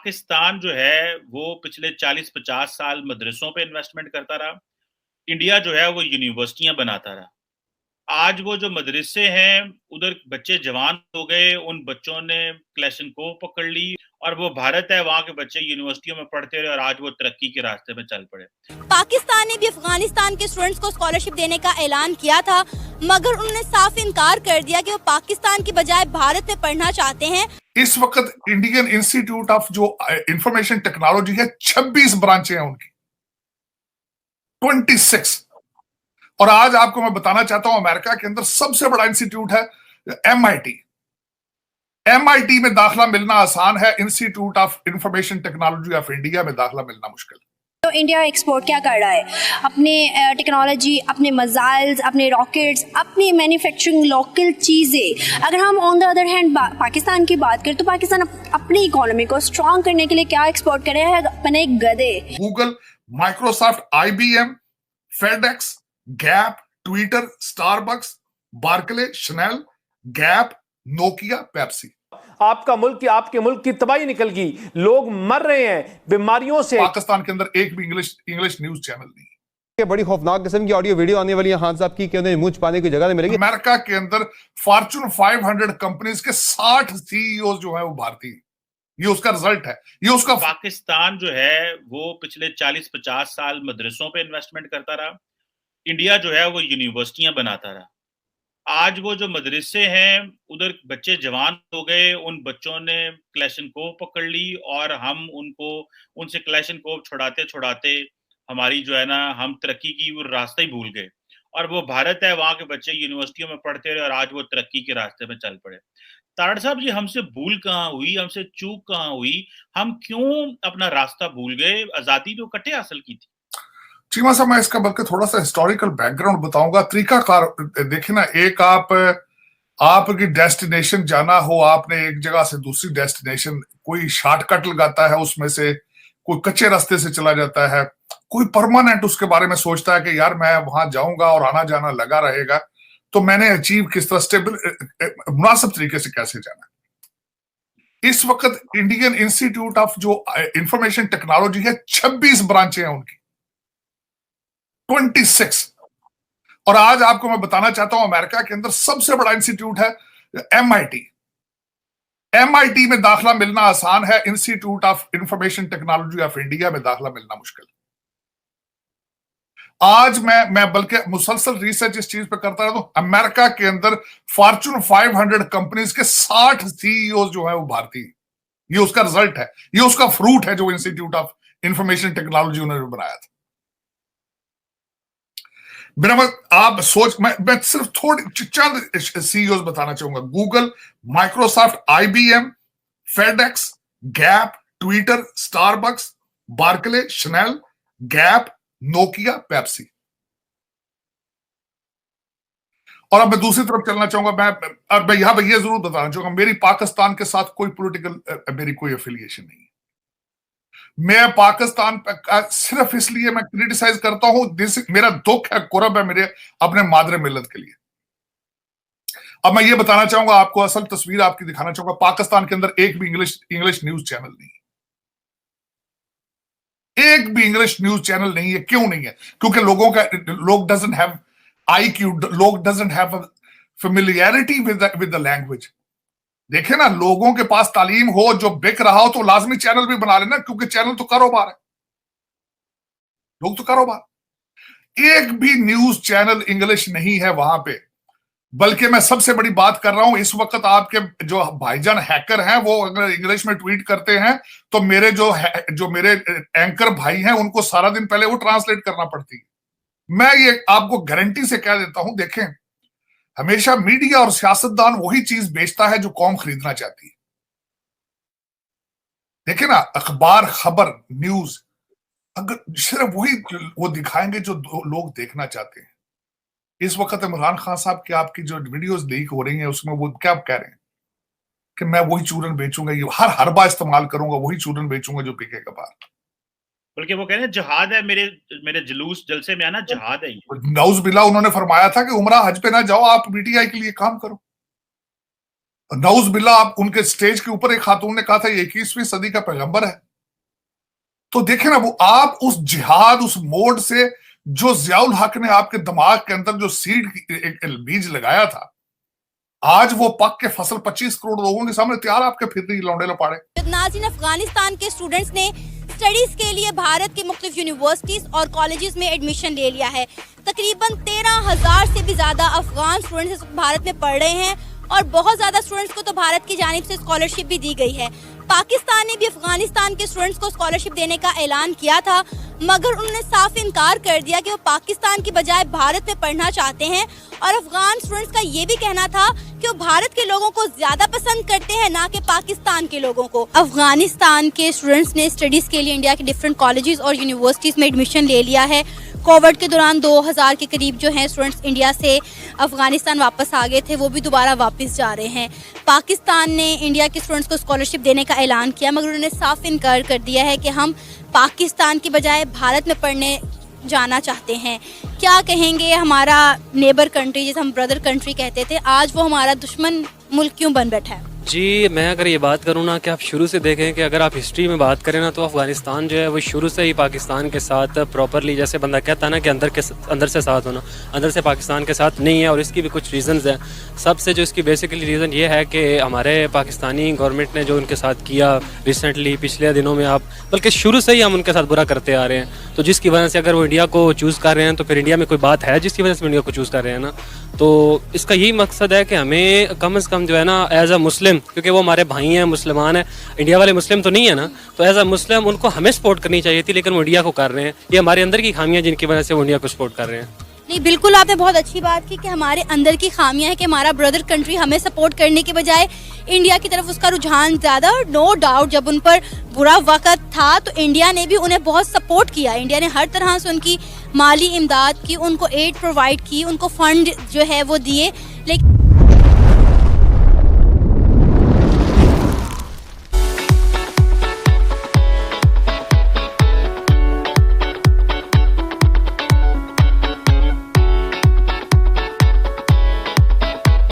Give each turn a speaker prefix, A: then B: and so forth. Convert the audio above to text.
A: पाकिस्तान जो है वो पिछले 40-50 साल मदरसों पे इन्वेस्टमेंट करता रहा। इंडिया जो है वो यूनिवर्सिटियाँ बनाता रहा। आज वो जो मदरसे हैं, उधर बच्चे जवान हो गए, उन बच्चों ने क्लैशनकोव पकड़ ली और वो भारत है, वहाँ के बच्चे यूनिवर्सिटियों में पढ़ते रहे और आज वो तरक्की के रास्ते पे चल पड़े।
B: पाकिस्तान ने भी अफगानिस्तान के स्टूडेंट्स को स्कॉलरशिप देने का ऐलान किया था, मगर उन्होंने साफ इनकार कर दिया कि वो पाकिस्तान की बजाय भारत में पढ़ना चाहते हैं।
C: इस वक्त इंडियन इंस्टीट्यूट ऑफ जो इंफॉर्मेशन टेक्नोलॉजी है, 26 ब्रांचें हैं उनकी, 26। और आज आपको मैं बताना चाहता हूं, अमेरिका के अंदर सबसे बड़ा इंस्टीट्यूट है MIT। MIT में दाखिला मिलना आसान है, institute of information technology of India में दाखिला मिलना मुश्किल।
D: तो इंडिया एक्सपोर्ट क्या कर रहा है? अपने टेक्नोलॉजी, अपने मिसाइल्स, अपने रॉकेट्स, अपनी मैन्युफैक्चरिंग लोकल चीज़ें। अगर हम on the other hand Pakistan की बात करें तो पाकिस्तान अपनी इकोनॉमी को स्ट्रॉन्ग करने के लिए क्या एक्सपोर्ट कर रहा है? अपने गधे।
C: Google, Microsoft, IBM, FedEx, Gap, Twitter, Starbucks, Barclays, Chanel, Gap, Nokia, Pepsi.
E: आपका मुल्क, आपके मुल्क की तबाही निकल गई, लोग मर रहे हैं बीमारियों से।
C: पाकिस्तान के अंदर एक भी इंग्लिश न्यूज चैनल नहीं है।
F: बड़ी खौफनाक किस्म की ऑडियो वीडियो आने वाली है खान साहब की कि उन्हें मुंह छुपाने की जगह नहीं मिलेगी।
C: अमेरिका के अंदर फॉर्चून 500 कंपनीज के 60 CEO जो है वो भारतीय। ये उसका रिजल्ट है, ये उसका।
A: पाकिस्तान जो है वो पिछले 40-50 साल मदरसों पे इन्वेस्टमेंट करता रहा। इंडिया जो है वो यूनिवर्सिटियाँ बनाता रहा। आज वो जो मदरसे हैं, उधर बच्चे जवान हो गए, उन बच्चों ने क्लैशनकोव पकड़ ली और हम उनसे क्लैशनकोव छुड़ाते हमारी जो है ना, हम तरक्की की वो रास्ता ही भूल गए और वो भारत है, वहाँ के बच्चे यूनिवर्सिटियों में पढ़ते रहे और आज वो तरक्की के रास्ते पे चल पड़े। तारड़ साहब जी, हमसे भूल कहाँ हुई, हमसे चूक कहाँ हुई, हम क्यों अपना रास्ता भूल गए? आजादी तो इकट्ठे हासिल की थी।
C: चीमा साहब, मैं इसका बल्कि थोड़ा सा हिस्टोरिकल बैकग्राउंड बताऊंगा। तरीकाकार देखिए ना, एक आपकी डेस्टिनेशन जाना हो, आपने एक जगह से दूसरी डेस्टिनेशन, कोई शॉर्टकट लगाता है, उसमें से कोई कच्चे रास्ते से चला जाता है, कोई परमानेंट उसके बारे में सोचता है कि यार मैं वहां जाऊंगा और आना जाना लगा रहेगा, तो मैंने अचीव किस तरह स्टेबल मुनासिब तरीके से कैसे जाना। इस वक्त इंडियन इंस्टीट्यूट ऑफ जो इंफॉर्मेशन टेक्नोलॉजी है, 26 ब्रांचें हैं उनकी, 26। और आज आपको मैं बताना चाहता हूं, अमेरिका के अंदर सबसे बड़ा इंस्टीट्यूट है MIT। MIT में दाखिला मिलना आसान है, institute of information technology of India में दाखिला मिलना मुश्किल। आज मैं बल्कि मुसलसल रिसर्च इस चीज पे करता रहता हूं। अमेरिका के अंदर फॉर्चून 500 कंपनीज के 60 CEO जो है वो भारतीय। ये उसका रिजल्ट है, ये उसका फ्रूट है जो इंस्टीट्यूट ऑफ इंफॉर्मेशन टेक्नोलॉजी उन्होंने बनाया था। आप सोच, मैं सिर्फ थोड़ी चंद CEOs बताना चाहूंगा। Google, Microsoft, IBM, FedEx, Gap, Twitter, Starbucks, Barclays, Chanel, Gap, Nokia, Pepsi. और अब मैं दूसरी तरफ चलना चाहूंगा। मैं यहां पर यह जरूर बताना चाहूंगा, मेरी पाकिस्तान के साथ कोई पॉलिटिकल मेरी कोई एफिलिएशन नहीं है। मैं पाकिस्तान सिर्फ इसलिए मैं क्रिटिसाइज करता हूं, मेरा दुख है, कुरब है मेरे अपने मादरे मिल्लत के लिए। अब मैं ये बताना चाहूंगा आपको, असल तस्वीर आपकी दिखाना चाहूंगा। पाकिस्तान के अंदर एक भी इंग्लिश न्यूज चैनल नहीं है, एक भी इंग्लिश न्यूज चैनल नहीं है। क्यों नहीं है? क्योंकि लोग डजंट हैव IQ, लोग doesn't have familiarity with the language. देखे ना, लोगों के पास तालीम हो, जो बिक रहा हो, तो लाजमी चैनल भी बना लेना, क्योंकि चैनल तो कारोबार है, लोग तो कारोबार। एक भी न्यूज चैनल इंग्लिश नहीं है वहां पे। बल्कि मैं सबसे बड़ी बात कर रहा हूं, इस वक्त आपके जो भाईजान हैकर हैं, वो अगर इंग्लिश में ट्वीट करते हैं तो मेरे जो मेरे एंकर भाई हैं, उनको सारा दिन पहले वो ट्रांसलेट करना पड़ती है। मैं ये आपको गारंटी से कह देता हूं, देखें, हमेशा मीडिया और सियासतदान वही चीज बेचता है जो कौम खरीदना चाहती है। देखें ना, अखबार, खबर, न्यूज, अगर सिर्फ वही वो दिखाएंगे जो लोग देखना चाहते हैं। इस वक्त इमरान खान साहब की आपकी जो वीडियोस लीक हो रही हैं, उसमें वो क्या कह रहे हैं कि मैं वही चूरन बेचूंगा, ये हर हरबा इस्तेमाल करूंगा, वही चूरन बेचूंगा जो बिकेगा बाहर।
A: बल्कि वो कह रहे हैं जहाद है, मेरे जुलूस जलसे में आना जहाद है।
C: नौज बिल्ला उन्होंने फरमाया था कि उमरा हज पे ना जाओ, आप PTI के लिए काम करो। नऊज बिल्ला, आप उनके स्टेज के ऊपर एक खातून ने कहा था ये 21वीं सदी का पैगंबर है। तो देखें ना, वो आप उस जिहाद, उस मोड से जो जियाउल हक ने आपके दिमाग के अंदर जो सीड एक बीज लगाया था, आज वो पक के फसल 25 करोड़ लोगों के सामने तैयार आपके फिर रही लौंडे लपाड़े।
B: नाज़रीन, अफगानिस्तान के स्टूडेंट्स ने स्टडीज के लिए भारत के मुख्तलिफ यूनिवर्सिटीज और कॉलेजेस में एडमिशन ले लिया है। तकरीबन 13,000 से भी ज्यादा अफगान स्टूडेंट्स भारत में पढ़ रहे हैं और बहुत ज्यादा स्टूडेंट्स को तो भारत की जानिब से स्कॉलरशिप भी दी गई है। पाकिस्तान ने भी अफगानिस्तान के स्टूडेंट्स को स्कॉलरशिप देने का ऐलान किया था, मगर उन्होंने साफ इनकार कर दिया कि वो पाकिस्तान की बजाय भारत में पढ़ना चाहते हैं। और अफगान स्टूडेंट्स का ये भी कहना था कि वो भारत के लोगों को ज्यादा पसंद करते हैं, ना कि पाकिस्तान के लोगों को। अफगानिस्तान के स्टूडेंट्स ने स्टडीज के लिए इंडिया के डिफरेंट कॉलेजेस और यूनिवर्सिटीज में एडमिशन ले लिया है। कोविड के दौरान 2000 के करीब जो हैं स्टूडेंट्स इंडिया से अफगानिस्तान वापस आ गए थे, वो भी दोबारा वापस जा रहे हैं। पाकिस्तान ने इंडिया के स्टूडेंट्स को स्कॉलरशिप देने का ऐलान किया, मगर उन्होंने साफ इनकार कर दिया है कि हम पाकिस्तान की बजाय भारत में पढ़ने जाना चाहते हैं। क्या कहेंगे, हमारा नेबर कंट्री, जिसे हम ब्रदर कंट्री कहते थे, आज वो हमारा दुश्मन मुल्क क्यों बन बैठा है?
G: जी, मैं अगर ये बात करूँ ना कि आप शुरू से देखें कि अगर आप हिस्ट्री में बात करें ना, तो अफ़गानिस्तान जो है वो शुरू से ही पाकिस्तान के साथ प्रॉपरली, जैसे बंदा कहता है ना कि अंदर से साथ होना, अंदर से पाकिस्तान के साथ नहीं है। और इसकी भी कुछ रीज़न्स हैं। सबसे जो इसकी बेसिकली रीज़न ये है कि हमारे पाकिस्तानी गवर्नमेंट ने जो उनके साथ किया रिसेंटली पिछले दिनों में, आप बल्कि शुरू से ही हम उनके साथ बुरा करते आ रहे हैं। तो जिसकी वजह से अगर वो इंडिया को चूज़ कर रहे हैं, तो फिर इंडिया में कोई बात है जिसकी वजह से इंडिया को चूज़ कर रहे हैं ना। तो इसका यही मकसद है कि हमें कम से कम जो है ना एज अ मुस्लिम, क्योंकि वो हमारे भाई हैं, मुसलमान हैं, इंडिया वाले मुस्लिम तो नहीं है ना, तो एज अ मुस्लिम उनको हमें सपोर्ट करनी चाहिए थी, लेकिन वो इंडिया को कर रहे हैं। ये हमारे अंदर की खामियां जिनकी वजह से वो इंडिया को सपोर्ट कर रहे हैं।
B: नहीं, बिल्कुल आपने बहुत अच्छी बात की कि हमारे अंदर की खामियां है कि हमारा ब्रदर कंट्री हमें सपोर्ट करने के बजाय इंडिया की तरफ उसका रुझान ज़्यादा। नो डाउट जब उन पर बुरा वक्त था तो इंडिया ने भी उन्हें बहुत सपोर्ट किया। इंडिया ने हर तरह से उनकी माली इमदाद की, उनको एड प्रोवाइड की, उनको फंड जो है वो दिए। लेकिन